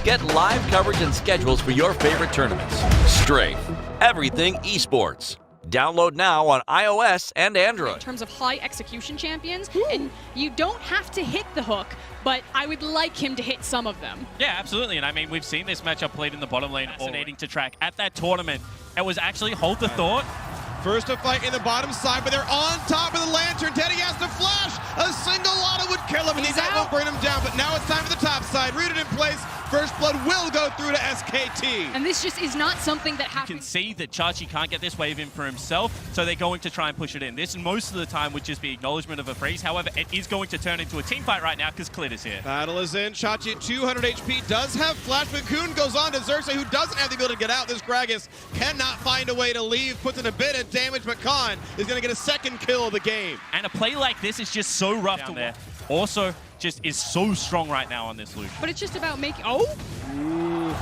Get live coverage and schedules for your favorite tournaments. Strafe, everything esports. Download now on iOS and Android. In terms of high execution champions, and you don't have to hit the hook, but I would like him to hit some of them. Yeah, absolutely. And I mean, we've seen this matchup played in the bottom lane, fascinating to track. At that tournament, it was actually, hold the thought. First to fight in the bottom side, but they're on top of the lantern. Teddy has to flash. A single auto would kill him, and that won't bring him down. But now it's time for the top side. Rooted in place. First blood will go through to SKT. And this just is not something that You happens. can see that Chachi can't get this wave in for himself, so they're going to try and push it in. This most of the time would just be acknowledgement of a freeze. However, it is going to turn into a team fight right now because Clit is here. Battle is in. Chachi at 200 HP does have flash, but Coon goes on to Xerxes, who doesn't have the ability to get out. This Gragas cannot find a way to leave, puts in a bit of damage, but Khan is going to get a second kill of the game. And a play like this is just so rough to watch. Also, just is so strong right now on this Lucian. But it's just about making. Ooh,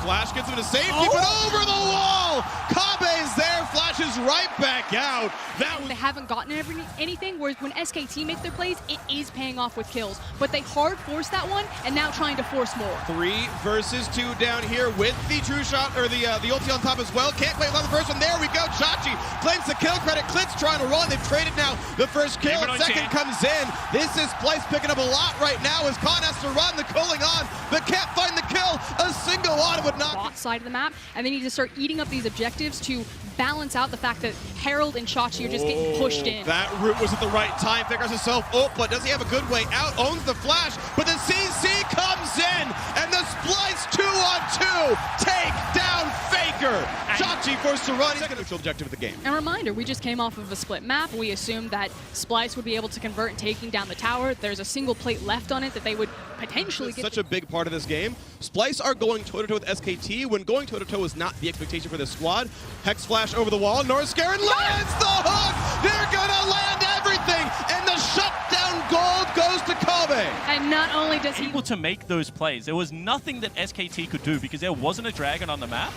Flash gets him to safety, but over the wall! Kabe's there, flashes right back out. They haven't gotten anything, whereas when SKT make their plays, it is paying off with kills. But they hard forced that one, and now trying to force more. 3 versus 2 down here with the true shot, or the ulti on top as well. Can't quite on the first one. There we go. Chachi claims the kill credit. Clit's trying to run. They've traded now. The first kill, second comes in. This is Splyce picking up a lot right now as Khan has to run the cooling on, but can't find the kill. A single auto would not. Bot side of the map, and they need to start eating up these objectives to balance out the fact that Herald and Chachi are just getting pushed in. That route was at the right time. Figures himself up, but does he have a good way out? Owns the flash, but the CC comes in, and the Splyce 2-on-2 take down Faker. Chachi forced to run. He's going to control the objective of the game. And reminder, we just came off of a split map. We assumed that Splyce would be able to convert and taking down the tower. There's a single plate left on it that they would potentially get. Such a big part of this game. Splyce are going toe-to-toe with SKT when going toe-to-toe is not the expectation for this squad. Hex flash over the wall. Northscarin lands the hook. They're gonna land everything, and the shutdown gold goes to Kobe. And not only does he able to make those plays, there was nothing that SKT could do because there wasn't a dragon on the map.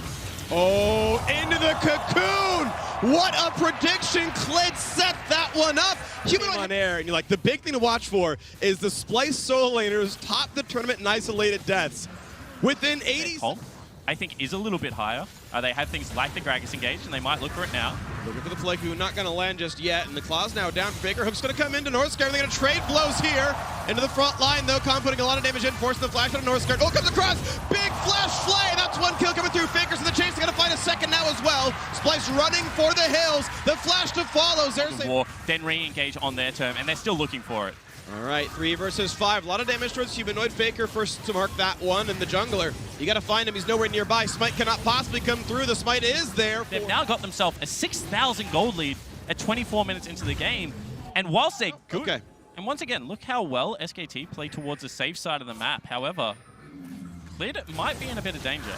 Oh, into the cocoon! What a prediction! Clit set that one up. Human on air, and you're like, the big thing to watch for is the Splyce solo laners top the tournament in isolated deaths. Within 80 seconds. I think is a little bit higher. They have things like the Gragas engaged, and they might look for it now. Looking for the Flaku, not going to land just yet, and the Claw's now down for Faker. Hook's going to come into Northscarin. They're going to trade blows here into the front line, though. Khan putting a lot of damage in, forcing the flash out of Northscarin. Oh, comes across! Big flash flay! That's one kill coming through. Faker's in the chase. They're going to find a second now as well. Splyce running for the hills. The flash to follow. Then re-engage on their turn, and they're still looking for it. All right, 3 versus 5. A lot of damage towards Humanoid. Faker first to mark that one, and the jungler. You got to find him. He's nowhere nearby. Smite cannot possibly come through. The Smite is there. They've now got themselves a 6,000 gold lead at 24 minutes into the game. And whilst they're good, and once again, look how well SKT play towards the safe side of the map. However, Clit might be in a bit of danger.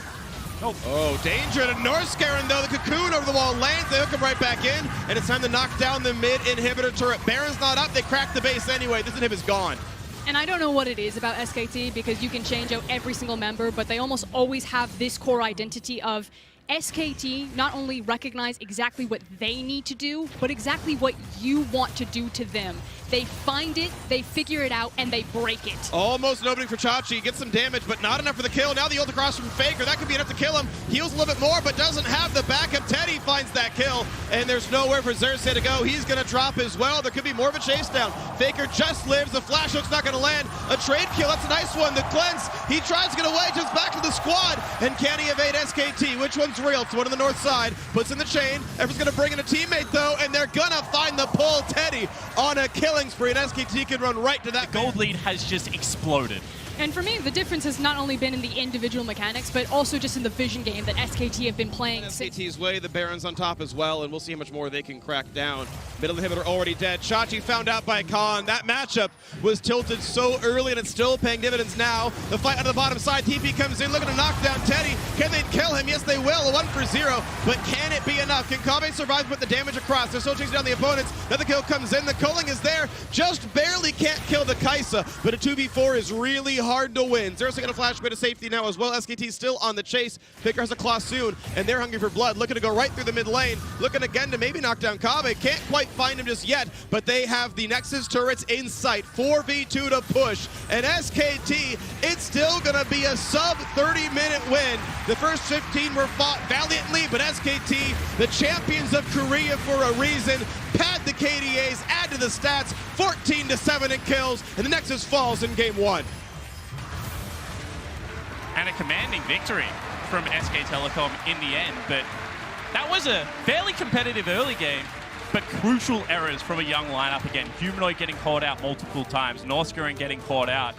Oh, danger to Northscarin, though. The cocoon over the wall lands. They hook him right back in, and it's time to knock down the mid inhibitor turret. Baron's not up. They crack the base anyway. This inhib is gone. And I don't know what it is about SKT because you can change out every single member, but they almost always have this core identity of SKT not only recognize exactly what they need to do, but exactly what you want to do to them. They find it, they figure it out, and they break it. Almost an opening for Chachi. Gets some damage, but not enough for the kill. Now the ult across from Faker. That could be enough to kill him. Heals a little bit more, but doesn't have the backup. Teddy finds that kill, and there's nowhere for Xerxes to go. He's going to drop as well. There could be more of a chase down. Faker just lives. The flash hook's not going to land. A trade kill. That's a nice one. The cleanse. He tries to get away, just back to the squad. And can he evade SKT? Which one's real? It's one on the north side. Puts in the chain. Everyone's going to bring in a teammate, though, and they're going to find the pull. Teddy on a killing spree, and SKT can run right to that. The gold lead has just exploded. And for me, the difference has not only been in the individual mechanics, but also just in the vision game that SKT have been playing. SKT's way, the Baron's on top as well, and we'll see how much more they can crack down. Middle inhibitor already dead. Chachi found out by Khan. That matchup was tilted so early, and it's still paying dividends now. The fight on the bottom side. TP comes in, looking to knock down Teddy. Can they kill him? Yes, they will. A 1-for-0, but can it be enough? Can Kabe survive to put the damage across? They're still chasing down the opponents. Now the kill comes in. The culling is there. Just barely can't kill the Kaisa, but a 2v4 is really hard to win. Xerxes going to flash a bit of safety now as well. SKT still on the chase. Faker has a claw soon, and they're hungry for blood. Looking to go right through the mid lane. Looking again to maybe knock down Kabe. Can't quite find him just yet, but they have the Nexus turrets in sight. 4v2 to push, and SKT, it's still going to be a sub 30-minute win. The first 15 were fought valiantly, but SKT, the champions of Korea for a reason, pad the KDAs, add to the stats, 14-7 in kills, and the Nexus falls in game 1. And a commanding victory from SK Telecom in the end, but that was a fairly competitive early game, but crucial errors from a young lineup again. Humanoid getting caught out multiple times, Northscoring getting caught out.